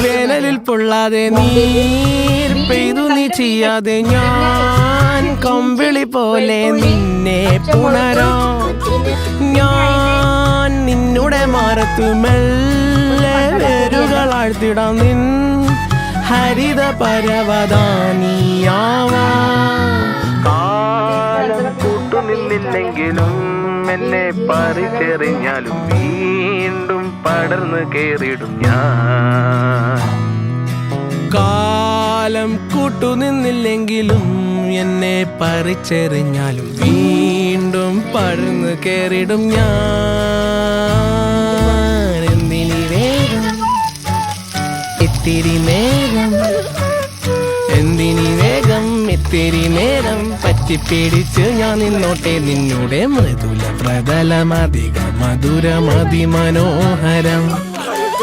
വേനലിൽ പൊള്ളാതെ നീർ പെയ്തു നീ ചെയ്യാതെ ഞാൻ കമ്പിളി പോലെ നിന്നെ പുണരാം. ഞാൻ നിന്നുടെ മാറത്തു മെല്ലെ വേരുകളാഴ്ത്തിടാം. നിൻ ഹരിത പരവതാനിയാവാം. കാലം കൂട്ടുനിന്നില്ലെങ്കിലും എന്നെ പറിച്ചെറിഞ്ഞാലും വീണ്ടും പടർന്നു കേറിടും ഞാൻ. കാലം കൂട്ടുനിന്നില്ലെങ്കിലും എന്നെ പറിച്ചെറിഞ്ഞാലും വീണ്ടും പടർന്നു കേറിടും ഞാൻ. എന്തിനി വേഗം ഇത്തിരി നേരം, എന്തിനി വേഗം ഇത്തിരി നേരം പറ്റിപ്പിടിച്ച് ഞാൻ നിന്നോട്ടെ നിന്നുടെ മൃദുല പ്രതലമധിക മധുരമതി മനോഹരം.